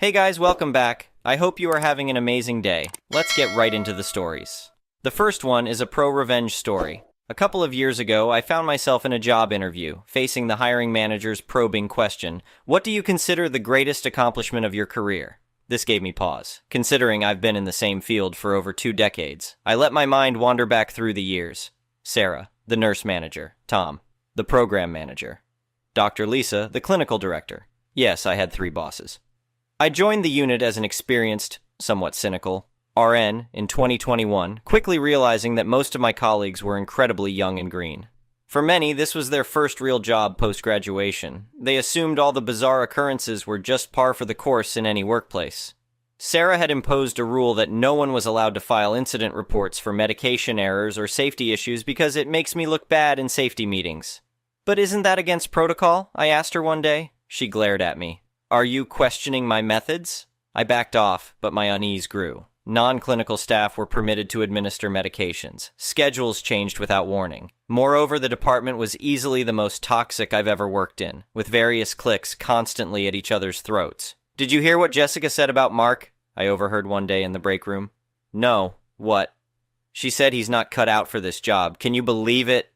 Hey guys, welcome back. I hope you are having an amazing day. Let's get right into the stories. The first one is a pro-revenge story. A couple of years ago, I found myself in a job interview, facing the hiring manager's probing question, "What do you consider the greatest accomplishment of your career?" This gave me pause, considering I've been in the same field for over 2 decades. I let my mind wander back through the years. Sarah, the nurse manager. Tom, the program manager. Dr. Lisa, the clinical director. Yes, I had 3 bosses. I joined the unit as an experienced, somewhat cynical, RN in 2021, quickly realizing that most of my colleagues were incredibly young and green. For many, this was their first real job post-graduation. They assumed all the bizarre occurrences were just par for the course in any workplace. Sarah had imposed a rule that no one was allowed to file incident reports for medication errors or safety issues because it makes me look bad in safety meetings. "But isn't that against protocol?" I asked her one day. She glared at me. "Are you questioning my methods?" I backed off, but my unease grew. Non-clinical staff were permitted to administer medications. Schedules changed without warning. Moreover, the department was easily the most toxic I've ever worked in, with various cliques constantly at each other's throats. "Did you hear what Jessica said about Mark?" I overheard one day in the break room. "No. What?" "She said he's not cut out for this job. Can you believe it?"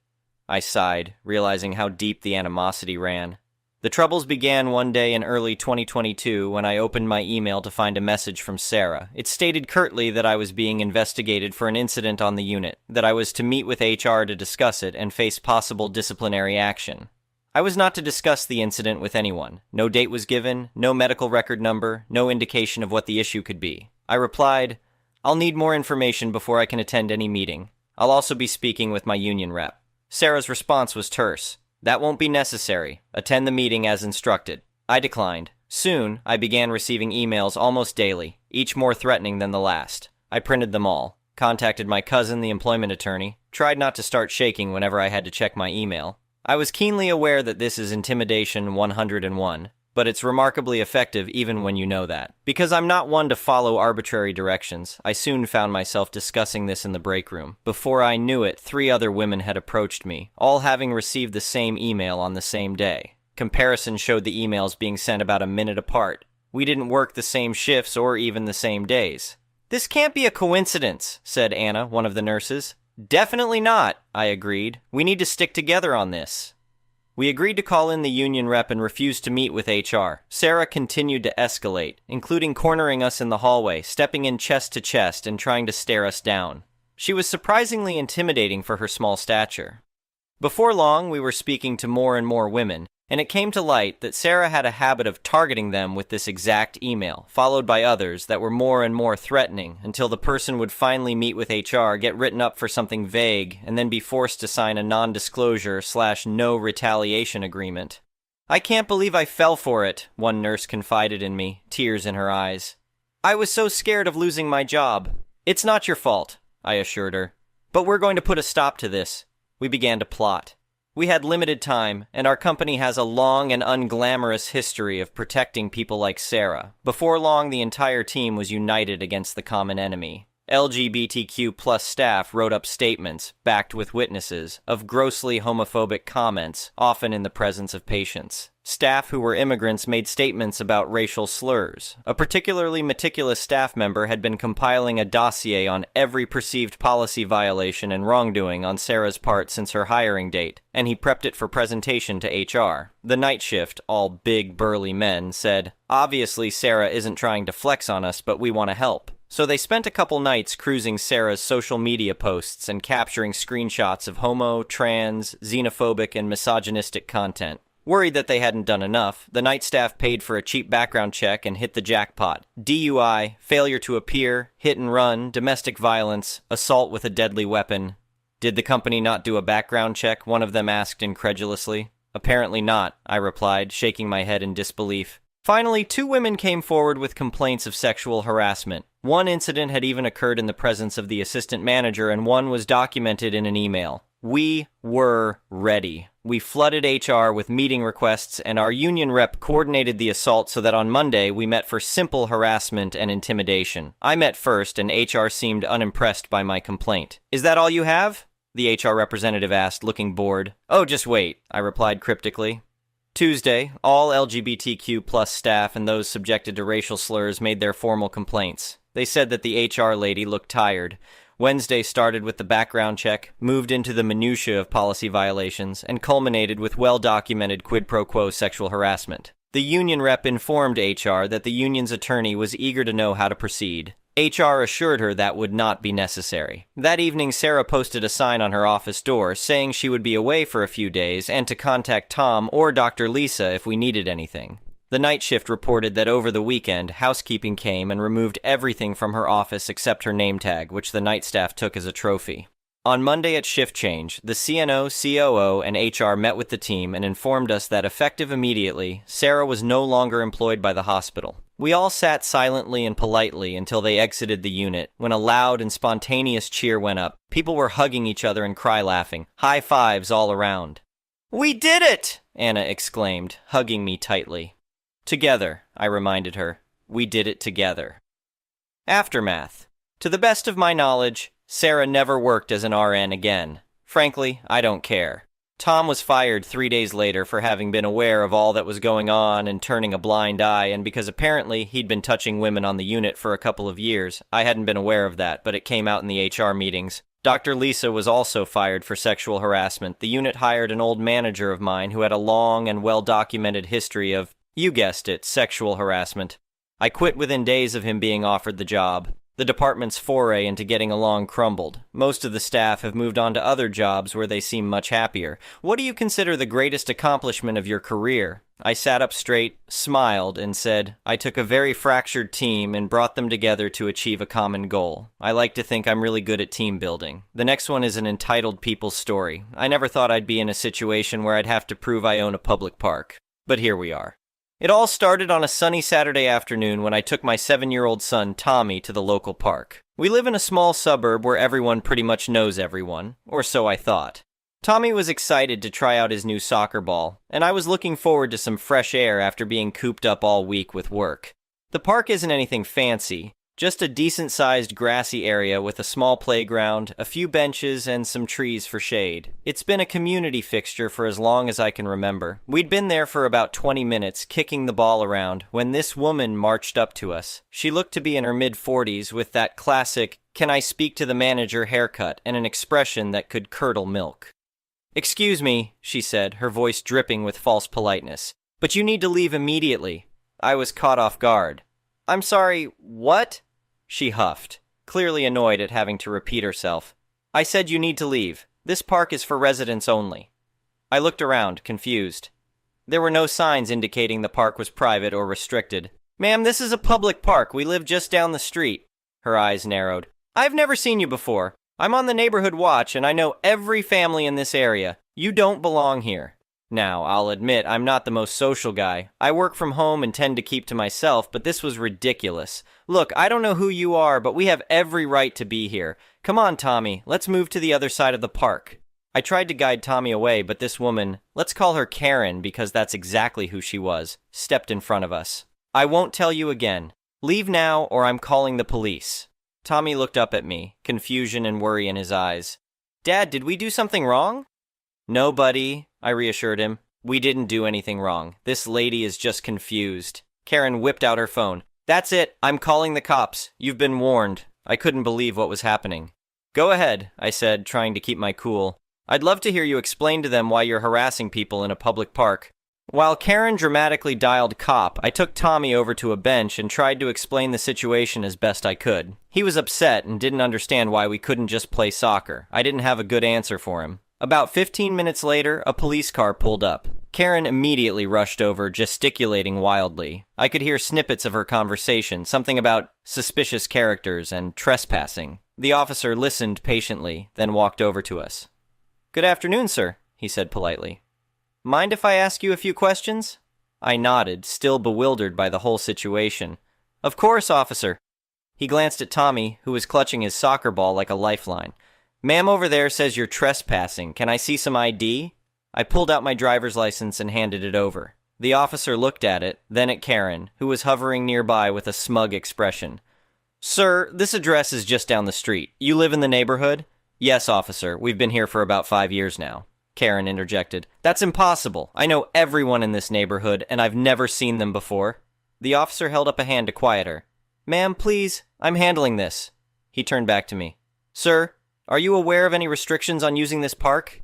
I sighed, realizing how deep the animosity ran. The troubles began one day in early 2022 when I opened my email to find a message from Sarah. It stated curtly that I was being investigated for an incident on the unit, that I was to meet with HR to discuss it and face possible disciplinary action. I was not to discuss the incident with anyone. No date was given, no medical record number, no indication of what the issue could be. I replied, "I'll need more information before I can attend any meeting. I'll also be speaking with my union rep." Sarah's response was terse. "That won't be necessary. Attend the meeting as instructed." I declined. Soon, I began receiving emails almost daily, each more threatening than the last. I printed them all, contacted my cousin, the employment attorney, tried not to start shaking whenever I had to check my email. I was keenly aware that this is intimidation 101, but it's remarkably effective even when you know that. Because I'm not one to follow arbitrary directions, I soon found myself discussing this in the break room. Before I knew it, 3 other women had approached me, all having received the same email on the same day. Comparison showed the emails being sent about a minute apart. We didn't work the same shifts or even the same days. "This can't be a coincidence," said Anna, one of the nurses. "Definitely not," I agreed. "We need to stick together on this." We agreed to call in the union rep and refused to meet with HR. Sarah continued to escalate, including cornering us in the hallway, stepping in chest to chest, and trying to stare us down. She was surprisingly intimidating for her small stature. Before long, we were speaking to more and more women, and it came to light that Sarah had a habit of targeting them with this exact email, followed by others that were more and more threatening, until the person would finally meet with HR, get written up for something vague, and then be forced to sign a non-disclosure/no retaliation agreement. "I can't believe I fell for it," one nurse confided in me, tears in her eyes. "I was so scared of losing my job." "It's not your fault," I assured her. "But we're going to put a stop to this." We began to plot. We had limited time, and our company has a long and unglamorous history of protecting people like Sarah. Before long, the entire team was united against the common enemy. LGBTQ+ staff wrote up statements, backed with witnesses, of grossly homophobic comments, often in the presence of patients. Staff who were immigrants made statements about racial slurs. A particularly meticulous staff member had been compiling a dossier on every perceived policy violation and wrongdoing on Sarah's part since her hiring date, and he prepped it for presentation to HR. The night shift, all big, burly men, said, "Obviously Sarah isn't trying to flex on us, but we want to help." So they spent a couple nights cruising Sarah's social media posts and capturing screenshots of homo, trans, xenophobic, and misogynistic content. Worried that they hadn't done enough, the night staff paid for a cheap background check and hit the jackpot. DUI, failure to appear, hit and run, domestic violence, assault with a deadly weapon. "Did the company not do a background check?" one of them asked incredulously. "Apparently not," I replied, shaking my head in disbelief. Finally, 2 women came forward with complaints of sexual harassment. One incident had even occurred in the presence of the assistant manager, and one was documented in an email. We were ready. We flooded HR with meeting requests, and our union rep coordinated the assault so that on Monday we met for simple harassment and intimidation. I met first, and HR seemed unimpressed by my complaint. "Is that all you have?" the HR representative asked, looking bored. "Oh, just wait," I replied cryptically. Tuesday, all LGBTQ plus staff and those subjected to racial slurs made their formal complaints. They said that the HR lady looked tired. Wednesday started with the background check, moved into the minutiae of policy violations, and culminated with well-documented quid pro quo sexual harassment. The union rep informed HR that the union's attorney was eager to know how to proceed. HR assured her that would not be necessary. That evening, Sarah posted a sign on her office door saying she would be away for a few days and to contact Tom or Dr. Lisa if we needed anything. The night shift reported that over the weekend, housekeeping came and removed everything from her office except her name tag, which the night staff took as a trophy. On Monday at shift change, the CNO, COO, and HR met with the team and informed us that effective immediately, Sarah was no longer employed by the hospital. We all sat silently and politely until they exited the unit, when a loud and spontaneous cheer went up. People were hugging each other and cry-laughing, high fives all around. "We did it!" Anna exclaimed, hugging me tightly. "Together," I reminded her. "We did it together." Aftermath. To the best of my knowledge, Sarah never worked as an RN again. Frankly, I don't care. Tom was fired 3 days later for having been aware of all that was going on and turning a blind eye, and because apparently he'd been touching women on the unit for a couple of years. I hadn't been aware of that, but it came out in the HR meetings. Dr. Lisa was also fired for sexual harassment. The unit hired an old manager of mine who had a long and well-documented history of, you guessed it, sexual harassment. I quit within days of him being offered the job. The department's foray into getting along crumbled. Most of the staff have moved on to other jobs where they seem much happier. What do you consider the greatest accomplishment of your career? I sat up straight, smiled, and said, I took a very fractured team and brought them together to achieve a common goal. I like to think I'm really good at team building. The next one is an entitled people's story. I never thought I'd be in a situation where I'd have to prove I own a public park. But here we are. It all started on a sunny Saturday afternoon when I took my 7-year-old son, Tommy, to the local park. We live in a small suburb where everyone pretty much knows everyone, or so I thought. Tommy was excited to try out his new soccer ball, and I was looking forward to some fresh air after being cooped up all week with work. The park isn't anything fancy, just a decent-sized grassy area with a small playground, a few benches, and some trees for shade. It's been a community fixture for as long as I can remember. We'd been there for about 20 minutes, kicking the ball around, when this woman marched up to us. She looked to be in her mid-40s with that classic, "Can I speak to the manager" haircut and an expression that could curdle milk. "Excuse me," she said, her voice dripping with false politeness, "but you need to leave immediately." I was caught off guard. "I'm sorry, what?" She huffed, clearly annoyed at having to repeat herself. "I said you need to leave. This park is for residents only." I looked around, confused. There were no signs indicating the park was private or restricted. "Ma'am, this is a public park. We live just down the street." Her eyes narrowed. "I've never seen you before. I'm on the neighborhood watch, and I know every family in this area. You don't belong here." Now, I'll admit I'm not the most social guy. I work from home and tend to keep to myself, but this was ridiculous. "Look, I don't know who you are, but we have every right to be here. Come on, Tommy, let's move to the other side of the park." I tried to guide Tommy away, but this woman, let's call her Karen because that's exactly who she was, stepped in front of us. "I won't tell you again. Leave now or I'm calling the police." Tommy looked up at me, confusion and worry in his eyes. "Dad, did we do something wrong?" "No, buddy," I reassured him. "We didn't do anything wrong. This lady is just confused." Karen whipped out her phone. "That's it. I'm calling the cops. You've been warned." I couldn't believe what was happening. "Go ahead," I said, trying to keep my cool. "I'd love to hear you explain to them why you're harassing people in a public park." While Karen dramatically dialed cop, I took Tommy over to a bench and tried to explain the situation as best I could. He was upset and didn't understand why we couldn't just play soccer. I didn't have a good answer for him. About 15 minutes later, a police car pulled up. Karen immediately rushed over, gesticulating wildly. I could hear snippets of her conversation, something about suspicious characters and trespassing. The officer listened patiently, then walked over to us. "Good afternoon, sir," he said politely. "Mind if I ask you a few questions?" I nodded, still bewildered by the whole situation. "Of course, officer." He glanced at Tommy, who was clutching his soccer ball like a lifeline. "Ma'am over there says you're trespassing. Can I see some ID?" I pulled out my driver's license and handed it over. The officer looked at it, then at Karen, who was hovering nearby with a smug expression. "Sir, this address is just down the street. You live in the neighborhood?" "Yes, officer. We've been here for about 5 years now." Karen interjected. That's impossible. I know everyone in this neighborhood, and I've never seen them before. The officer held up a hand to quiet her. Ma'am, please, I'm handling this. He turned back to me. Sir, are you aware of any restrictions on using this park?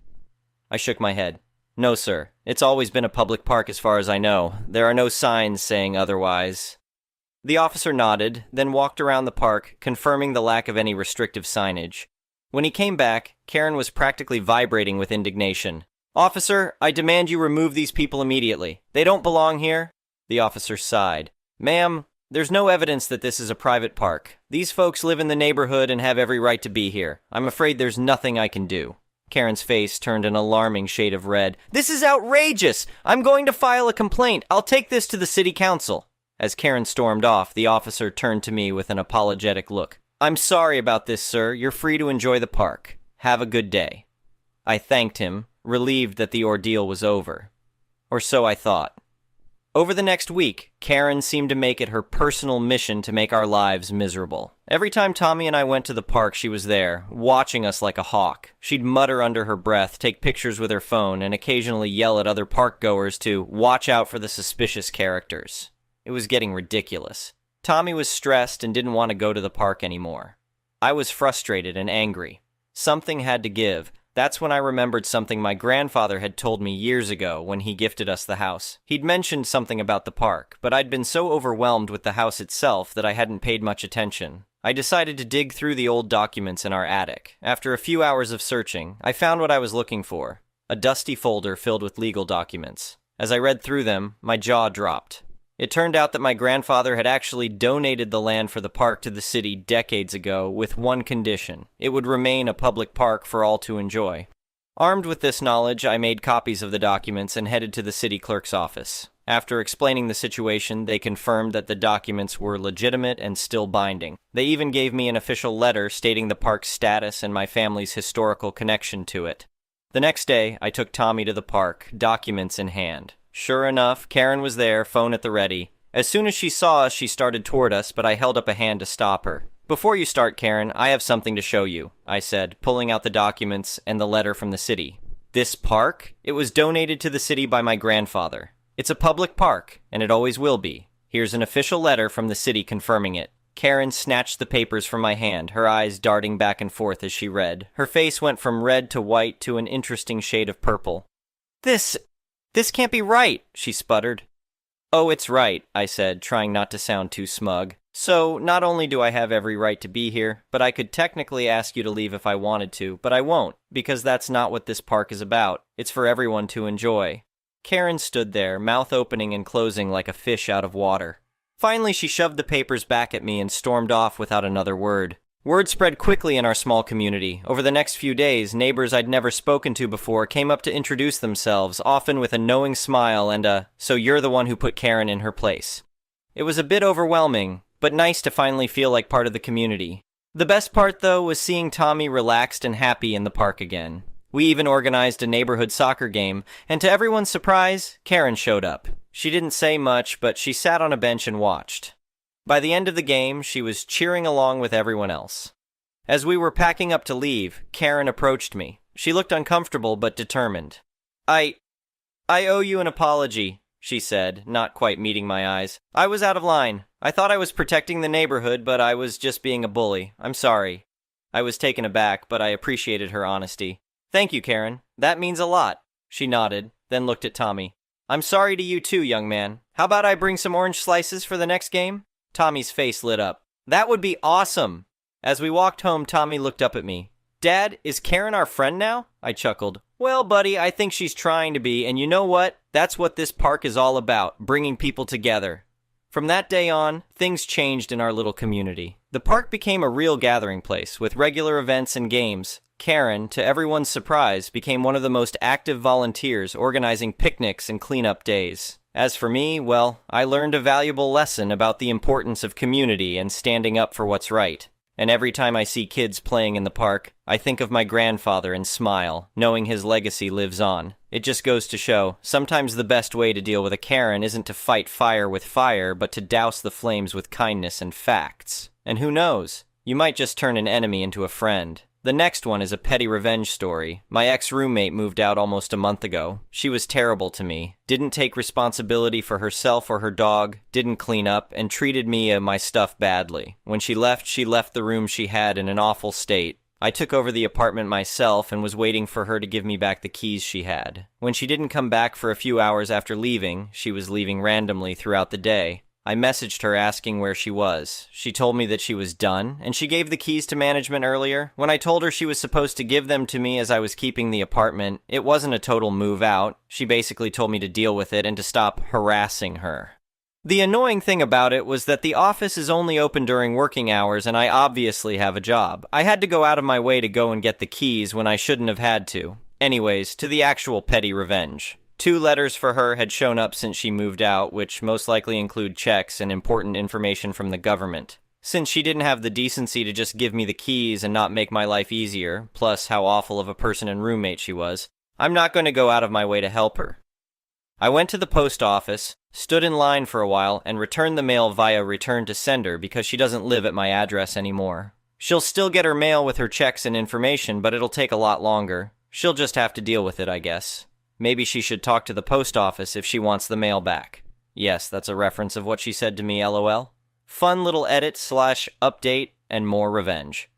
I shook my head. No, sir. It's always been a public park as far as I know. There are no signs saying otherwise. The officer nodded, then walked around the park, confirming the lack of any restrictive signage. When he came back, Karen was practically vibrating with indignation. Officer, I demand you remove these people immediately. They don't belong here. The officer sighed. Ma'am, there's no evidence that this is a private park. These folks live in the neighborhood and have every right to be here. I'm afraid there's nothing I can do. Karen's face turned an alarming shade of red. This is outrageous! I'm going to file a complaint. I'll take this to the city council. As Karen stormed off, the officer turned to me with an apologetic look. I'm sorry about this, sir. You're free to enjoy the park. Have a good day. I thanked him, relieved that the ordeal was over. Or so I thought. Over the next week, Karen seemed to make it her personal mission to make our lives miserable. Every time Tommy and I went to the park, she was there, watching us like a hawk. She'd mutter under her breath, take pictures with her phone, and occasionally yell at other park goers to watch out for the suspicious characters. It was getting ridiculous. Tommy was stressed and didn't want to go to the park anymore. I was frustrated and angry. Something had to give. That's when I remembered something my grandfather had told me years ago when he gifted us the house. He'd mentioned something about the park, but I'd been so overwhelmed with the house itself that I hadn't paid much attention. I decided to dig through the old documents in our attic. After a few hours of searching, I found what I was looking for, a dusty folder filled with legal documents. As I read through them, my jaw dropped. It turned out that my grandfather had actually donated the land for the park to the city decades ago with one condition. It would remain a public park for all to enjoy. Armed with this knowledge, I made copies of the documents and headed to the city clerk's office. After explaining the situation, they confirmed that the documents were legitimate and still binding. They even gave me an official letter stating the park's status and my family's historical connection to it. The next day, I took Tommy to the park, documents in hand. Sure enough, Karen was there, phone at the ready. As soon as she saw us, she started toward us, but I held up a hand to stop her. Before you start, Karen, I have something to show you, I said, pulling out the documents and the letter from the city. This park? It was donated to the city by my grandfather. It's a public park, and it always will be. Here's an official letter from the city confirming it. Karen snatched the papers from my hand, her eyes darting back and forth as she read. Her face went from red to white to an interesting shade of purple. This can't be right, she sputtered. Oh, it's right, I said, trying not to sound too smug. So, not only do I have every right to be here, but I could technically ask you to leave if I wanted to, but I won't, because that's not what this park is about. It's for everyone to enjoy. Karen stood there, mouth opening and closing like a fish out of water. Finally, she shoved the papers back at me and stormed off without another word. Word spread quickly in our small community. Over the next few days, neighbors I'd never spoken to before came up to introduce themselves, often with a knowing smile and a, "So you're the one who put Karen in her place." It was a bit overwhelming, but nice to finally feel like part of the community. The best part, though, was seeing Tommy relaxed and happy in the park again. We even organized a neighborhood soccer game, and to everyone's surprise, Karen showed up. She didn't say much, but she sat on a bench and watched. By the end of the game, she was cheering along with everyone else. As we were packing up to leave, Karen approached me. She looked uncomfortable but determined. I owe you an apology, she said, not quite meeting my eyes. I was out of line. I thought I was protecting the neighborhood, but I was just being a bully. I'm sorry. I was taken aback, but I appreciated her honesty. Thank you, Karen. That means a lot. She nodded, then looked at Tommy. I'm sorry to you too, young man. How about I bring some orange slices for the next game? Tommy's face lit up. That would be awesome! As we walked home, Tommy looked up at me. Dad, is Karen our friend now? I chuckled. Well, buddy, I think she's trying to be, and you know what? That's what this park is all about, bringing people together. From that day on, things changed in our little community. The park became a real gathering place, with regular events and games. Karen, to everyone's surprise, became one of the most active volunteers, organizing picnics and cleanup days. As for me, well, I learned a valuable lesson about the importance of community and standing up for what's right. And every time I see kids playing in the park, I think of my grandfather and smile, knowing his legacy lives on. It just goes to show, sometimes the best way to deal with a Karen isn't to fight fire with fire, but to douse the flames with kindness and facts. And who knows? You might just turn an enemy into a friend. The next one is a petty revenge story. My ex-roommate moved out almost a month ago. She was terrible to me, didn't take responsibility for herself or her dog, didn't clean up, and treated me and my stuff badly. When she left the room she had in an awful state. I took over the apartment myself and was waiting for her to give me back the keys she had. When she didn't come back for a few hours after leaving, she was leaving randomly throughout the day, I messaged her asking where she was. She told me that she was done, and she gave the keys to management earlier. When I told her she was supposed to give them to me as I was keeping the apartment, it wasn't a total move out. She basically told me to deal with it and to stop harassing her. The annoying thing about it was that the office is only open during working hours and I obviously have a job. I had to go out of my way to go and get the keys when I shouldn't have had to. Anyways, to the actual petty revenge. 2 letters for her had shown up since she moved out, which most likely include checks and important information from the government. Since she didn't have the decency to just give me the keys and not make my life easier, plus how awful of a person and roommate she was, I'm not going to go out of my way to help her. I went to the post office, stood in line for a while, and returned the mail via return to sender because she doesn't live at my address anymore. She'll still get her mail with her checks and information, but it'll take a lot longer. She'll just have to deal with it, I guess. Maybe she should talk to the post office if she wants the mail back. Yes, that's a reference of what she said to me, lol. Fun little edit/update and more revenge.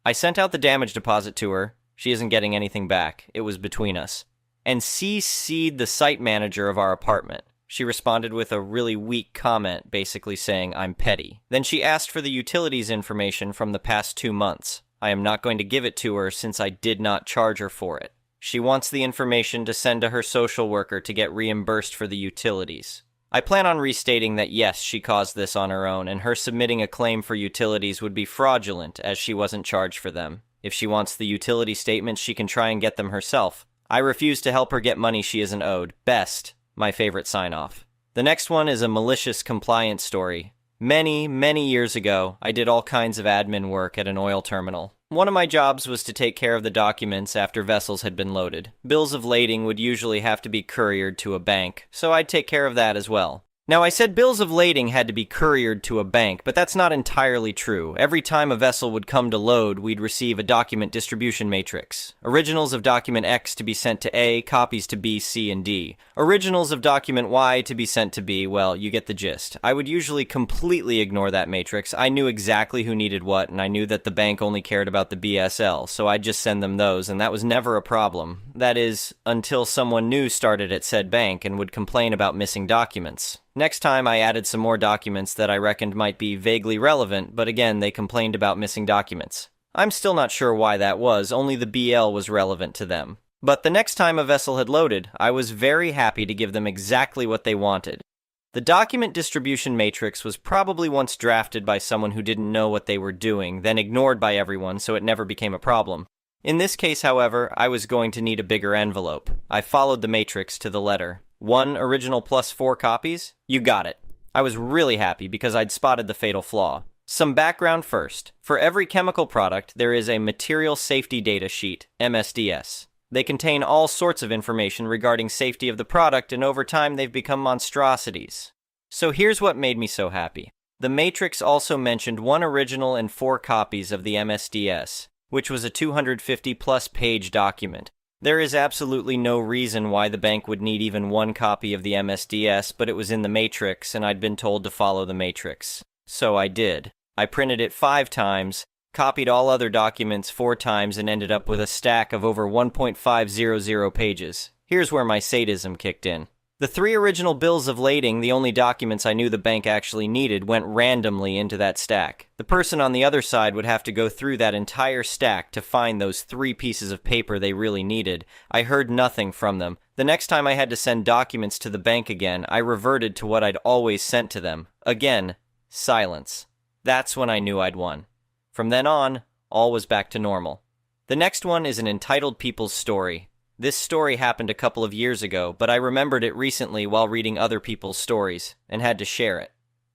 I sent out the damage deposit to her. She isn't getting anything back. It was between us. And CC'd the site manager of our apartment. She responded with a really weak comment, basically saying I'm petty. Then she asked for the utilities information from the past 2 months. I am not going to give it to her since I did not charge her for it. She wants the information to send to her social worker to get reimbursed for the utilities. I plan on restating that yes, she caused this on her own, and her submitting a claim for utilities would be fraudulent as she wasn't charged for them. If she wants the utility statements, she can try and get them herself. I refuse to help her get money she isn't owed. Best. My favorite sign-off. The next one is a malicious compliance story. Many years ago, I did all kinds of admin work at an oil terminal. One of my jobs was to take care of the documents after vessels had been loaded. Bills of lading would usually have to be couriered to a bank, so I'd take care of that as well. Now, I said bills of lading had to be couriered to a bank, but that's not entirely true. Every time a vessel would come to load, we'd receive a document distribution matrix. Originals of document X to be sent to A, copies to B, C, and D. Originals of document Y to be sent to B, well, you get the gist. I would usually completely ignore that matrix. I knew exactly who needed what, and I knew that the bank only cared about the BSL, so I'd just send them those, and that was never a problem. That is, until someone new started at said bank and would complain about missing documents. Next time, I added some more documents that I reckoned might be vaguely relevant, but again, they complained about missing documents. I'm still not sure why that was, only the BL was relevant to them. But the next time a vessel had loaded, I was very happy to give them exactly what they wanted. The document distribution matrix was probably once drafted by someone who didn't know what they were doing, then ignored by everyone, so it never became a problem. In this case, however, I was going to need a bigger envelope. I followed the matrix to the letter. 1 original plus 4 copies? You got it. I was really happy because I'd spotted the fatal flaw. Some background first. For every chemical product, there is a Material Safety Data Sheet, MSDS. They contain all sorts of information regarding safety of the product, and over time they've become monstrosities. So here's what made me so happy. The matrix also mentioned 1 original and 4 copies of the MSDS, which was a 250-plus page document. There is absolutely no reason why the bank would need even 1 copy of the MSDS, but it was in the matrix, and I'd been told to follow the matrix. So I did. I printed it 5 times, copied all other documents 4 times, and ended up with a stack of over 1.500 pages. Here's where my sadism kicked in. The 3 original bills of lading, the only documents I knew the bank actually needed, went randomly into that stack. The person on the other side would have to go through that entire stack to find those 3 pieces of paper they really needed. I heard nothing from them. The next time I had to send documents to the bank again, I reverted to what I'd always sent to them. Again, silence. That's when I knew I'd won. From then on, all was back to normal. The next one is an entitled people's story. This story happened a couple of years ago, but I remembered it recently while reading other people's stories, and had to share it.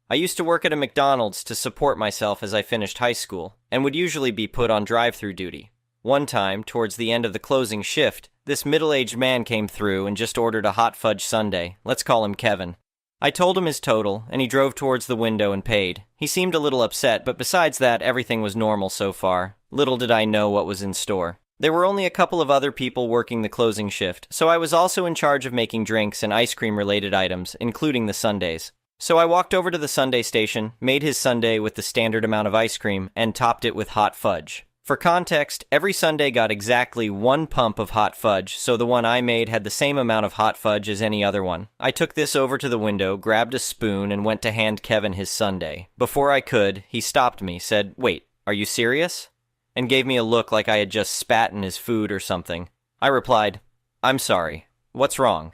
I used to work at a McDonald's to support myself as I finished high school, and would usually be put on drive-thru duty. One time, towards the end of the closing shift, this middle-aged man came through and just ordered a hot fudge sundae. Let's call him Kevin. I told him his total, and he drove towards the window and paid. He seemed a little upset, but besides that, everything was normal so far. Little did I know what was in store. There were only a couple of other people working the closing shift, so I was also in charge of making drinks and ice cream-related items, including the sundaes. So I walked over to the sundae station, made his sundae with the standard amount of ice cream, and topped it with hot fudge. For context, every sundae got exactly 1 pump of hot fudge, so the one I made had the same amount of hot fudge as any other one. I took this over to the window, grabbed a spoon, and went to hand Kevin his sundae. Before I could, he stopped me, said, "Wait, are you serious?" and gave me a look like I had just spat in his food or something. I replied, "I'm sorry. What's wrong?"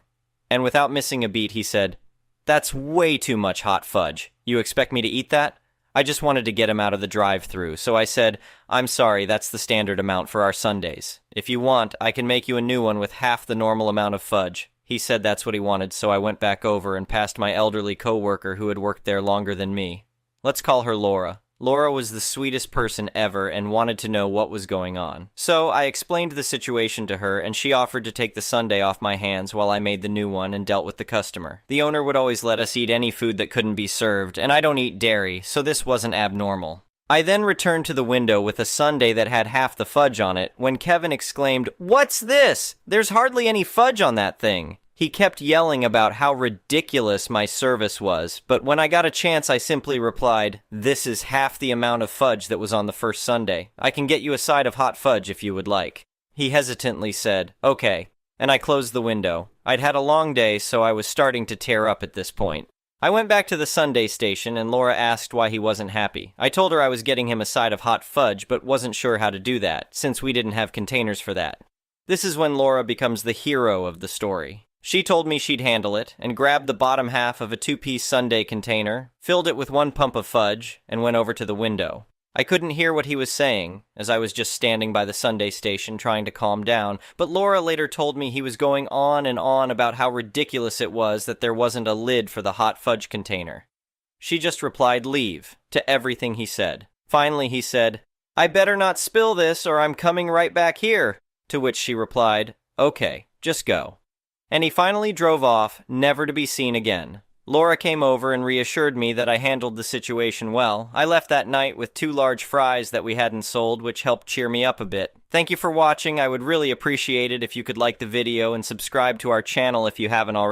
And without missing a beat, he said, "That's way too much hot fudge. You expect me to eat that?" I just wanted to get him out of the drive-thru, so I said, "I'm sorry, that's the standard amount for our sundaes. If you want, I can make you a new one with half the normal amount of fudge." He said that's what he wanted, so I went back over and passed my elderly coworker who had worked there longer than me. Let's call her Laura. Laura was the sweetest person ever and wanted to know what was going on. So I explained the situation to her, and she offered to take the sundae off my hands while I made the new one and dealt with the customer. The owner would always let us eat any food that couldn't be served, and I don't eat dairy, so this wasn't abnormal. I then returned to the window with a sundae that had half the fudge on it when Kevin exclaimed, "What's this? There's hardly any fudge on that thing." He kept yelling about how ridiculous my service was, but when I got a chance I simply replied, "This is half the amount of fudge that was on the first sundae. I can get you a side of hot fudge if you would like." He hesitantly said, "Okay," and I closed the window. I'd had a long day, so I was starting to tear up at this point. I went back to the sundae station, and Laura asked why he wasn't happy. I told her I was getting him a side of hot fudge, but wasn't sure how to do that, since we didn't have containers for that. This is when Laura becomes the hero of the story. She told me she'd handle it, and grabbed the bottom half of a 2-piece sundae container, filled it with 1 pump of fudge, and went over to the window. I couldn't hear what he was saying, as I was just standing by the sundae station trying to calm down, but Laura later told me he was going on and on about how ridiculous it was that there wasn't a lid for the hot fudge container. She just replied, "Leave," to everything he said. Finally he said, "I better not spill this or I'm coming right back here," to which she replied, "Okay, just go." And he finally drove off, never to be seen again. Laura came over and reassured me that I handled the situation well. I left that night with 2 large fries that we hadn't sold, which helped cheer me up a bit. Thank you for watching. I would really appreciate it if you could like the video and subscribe to our channel if you haven't already.